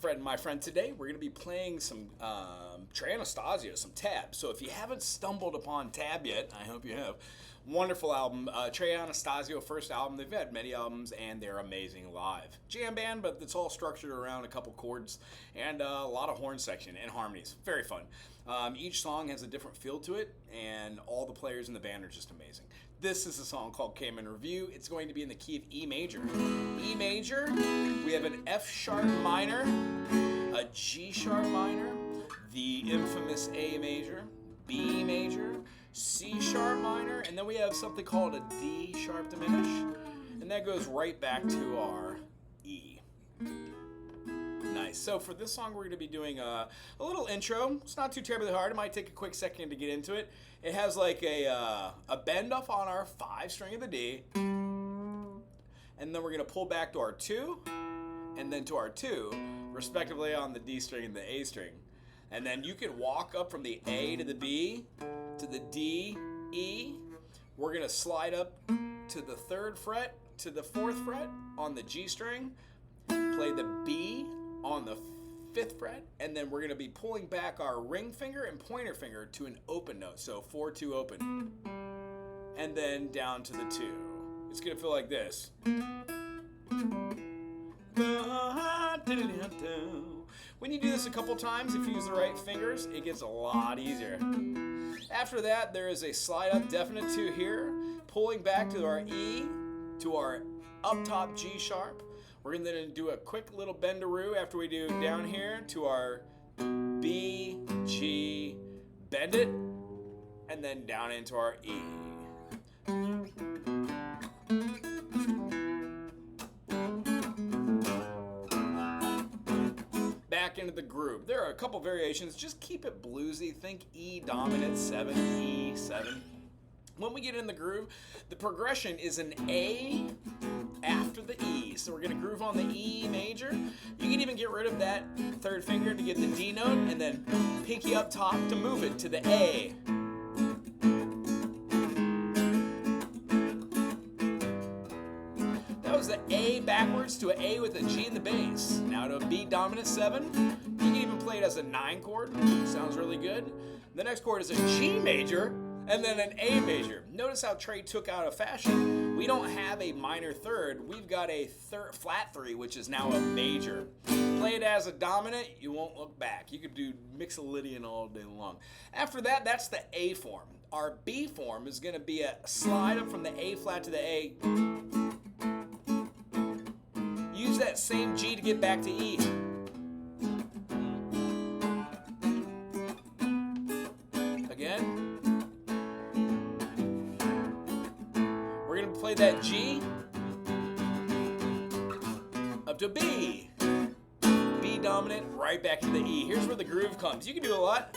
Fred and my friend. Today we're going to be playing some Trey Anastasio, some Tab. So if you haven't stumbled upon Tab yet, I hope you have. Wonderful album. Trey Anastasio, first album. They've had many albums and they're amazing live. Jam band, but it's all structured around a couple chords and a lot of horn section and harmonies. Very fun. Each song has a different feel to it, and all the players in the band are just amazing. This is a song called Came in Review. It's going to be in the key of E major. E major, we have an F sharp minor, a G sharp minor, the infamous A major, B major, C sharp minor, and then we have something called a D sharp diminished, and that goes right back to our E. Nice. So for this song, we're going to be doing a little intro. It's not too terribly hard. It might take a quick second to get into it. It has like a bend off on our 5 string of the D, and then we're going to pull back to our 2, and then to our 2, respectively on the D string and the A string. And then you can walk up from the A to the B to the D, E. We're going to slide up to the 3rd fret to the 4th fret on the G string, play the B on the 5th fret, and then we're going to be pulling back our ring finger and pointer finger to an open note, so 4-2 open, and then down to the 2. It's going to feel like this. When you do this a couple times, if you use the right fingers, it gets a lot easier. After that, there is a slide up definite 2 here, pulling back to our E, to our up top G sharp. We're going to do a quick little bendaroo after we do down here to our B, G, bend it, and then down into our E. Back into the groove. There are a couple variations. Just keep it bluesy. Think E dominant 7, E 7. When we get in the groove, the progression is an A after the E. So we're going to groove on the E major. You can even get rid of that 3rd finger to get the D note, and then pinky up top to move it to the A. That was the A backwards to an A with a G in the bass. Now to a B dominant 7. You can even play it as a 9 chord. Sounds really good. The next chord is a G major, and then an A major. Notice how Trey took out a fashion. We don't have a minor 3rd. We've got a flat 3, which is now a major. Play it as a dominant, you won't look back. You could do Mixolydian all day long. After that, that's the A form. Our B form is going to be a slide up from the A flat to the A. Use that same G to get back to E. Again. We're going to play that G up to B. B dominant, right back to the E. Here's where the groove comes. You can do a lot.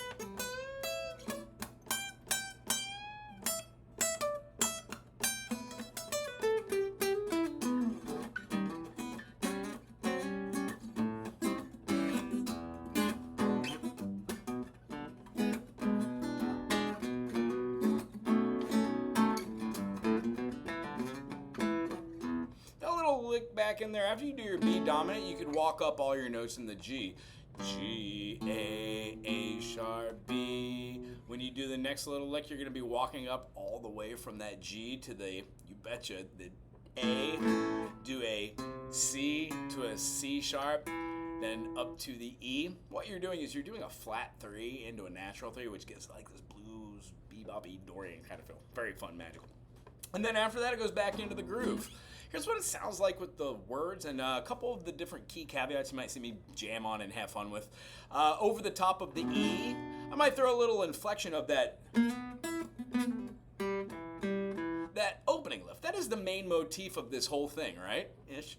Lick back in there. After you do your B dominant, you could walk up all your notes in the G. G, A sharp, B. When you do the next little lick, you're going to be walking up all the way from that G to the, you betcha, the A, do a C to a C sharp, then up to the E. What you're doing is you're doing a flat 3 into a natural 3, which gives like this blues, bebop-y, Dorian kind of feel. Very fun, magical. And then after that, it goes back into the groove. Here's what it sounds like with the words and a couple of the different key caveats you might see me jam on and have fun with. Over the top of the E, I might throw a little inflection of that opening lift. That is the main motif of this whole thing, right? Ish.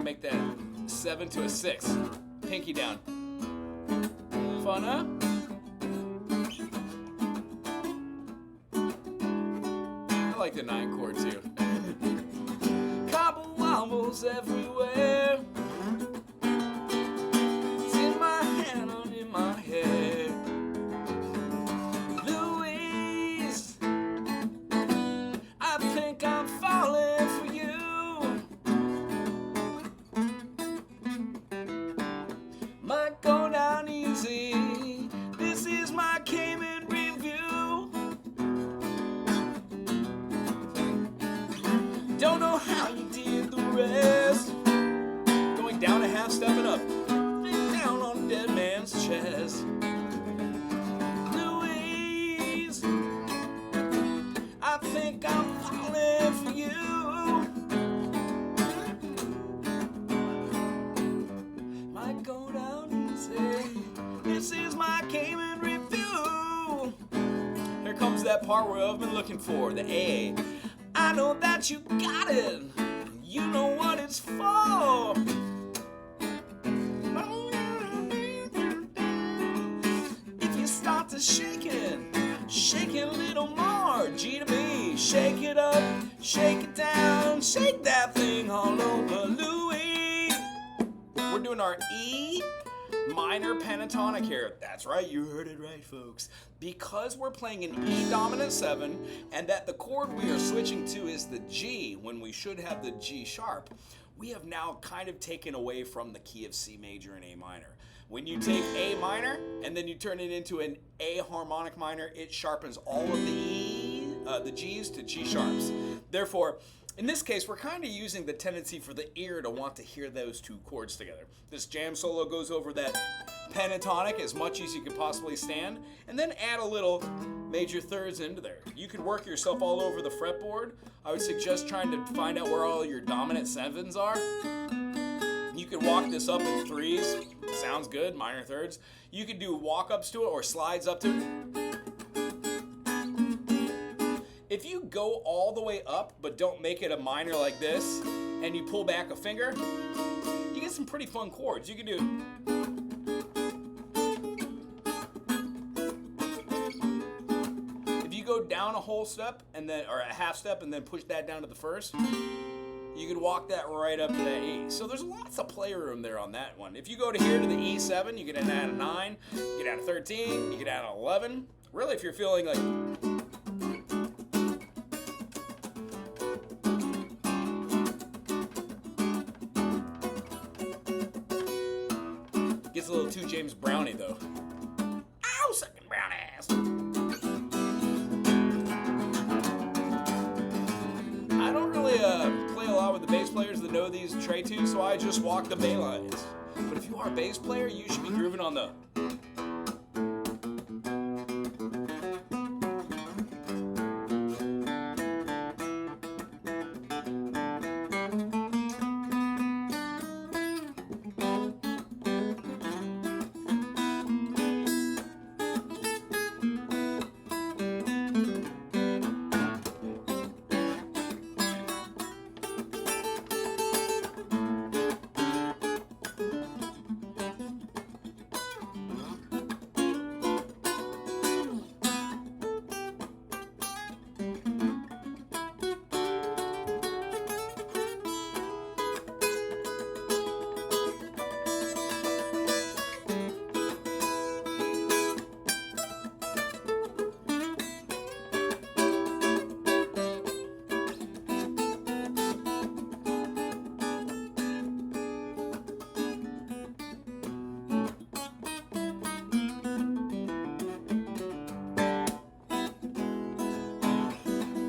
Make that 7 to a 6. Pinky down. Fun, huh? I like the 9 chord too. Cobble wobbles everywhere. It's in my hand, on in my head. easy. This is my Cayman review. Don't know how you did the rest. Going down a half step and up. Down on dead man's chest. Louise, I think I'm falling for you. Might go down easy. This is my Cayman review. Here comes that part where I've been looking for, the A. I know that you got it. You know what it's for. If you start to shake it a little more. G to B, shake it up, shake it down, shake that thing all over, Louis. We're doing our E minor pentatonic here. That's right, you heard it right, folks. Because we're playing an E dominant 7, and that the chord we are switching to is the G when we should have the G sharp, we have now kind of taken away from the key of C major and A minor. When you take A minor and then you turn it into an A harmonic minor, it sharpens all of the G's to G sharps. Therefore, in this case, we're kind of using the tendency for the ear to want to hear those two chords together. This jam solo goes over that pentatonic as much as you could possibly stand, and then add a little major thirds into there. You could work yourself all over the fretboard. I would suggest trying to find out where all your dominant 7s are. You could walk this up in 3s. Sounds good, minor thirds. You could do walk-ups to it or slides up to it. If you go all the way up but don't make it a minor like this, and you pull back a finger, you get some pretty fun chords. You can do... If you go down a whole step, and then, or a half step, and then push that down to the first, you could walk that right up to that E. So there's lots of play room there on that one. If you go to here to the E7, you can add a 9, you can add a 13, you can add an 11. Really, if you're feeling like... Gets a little too James Brownie though. Ow, second brown ass. I don't really play a lot with the bass players that know these tray tunes, so I just walk the bass lines. But if you are a bass player, you should be grooving on the...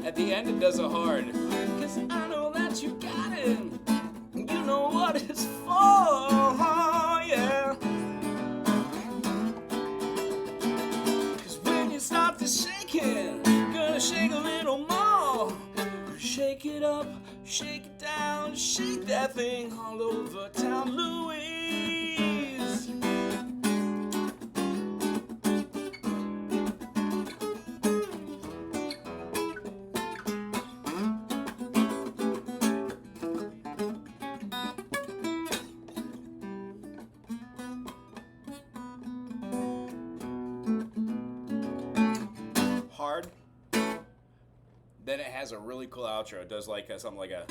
At the end, it does a hard. Cause I know that you got it. You know what it's for, yeah. Cause when you start to shake it, you're gonna shake a little more. Shake it up, shake it down, shake that thing all over town, Louise. Hard. Then it has a really cool outro. It does like something like a...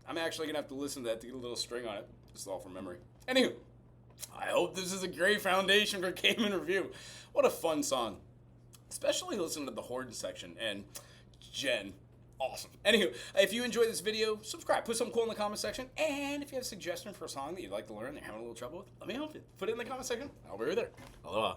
I'm actually going to have to listen to that to get a little string on it. This is all from memory. Anywho, I hope this is a great foundation for Cayman Review. What a fun song. Especially listening to the horn section. And Jen. Awesome. Anywho, if you enjoyed this video, subscribe. Put something cool in the comment section. And if you have a suggestion for a song that you'd like to learn and you're having a little trouble with, let me help you. Put it in the comment section. I'll be right there. Aloha.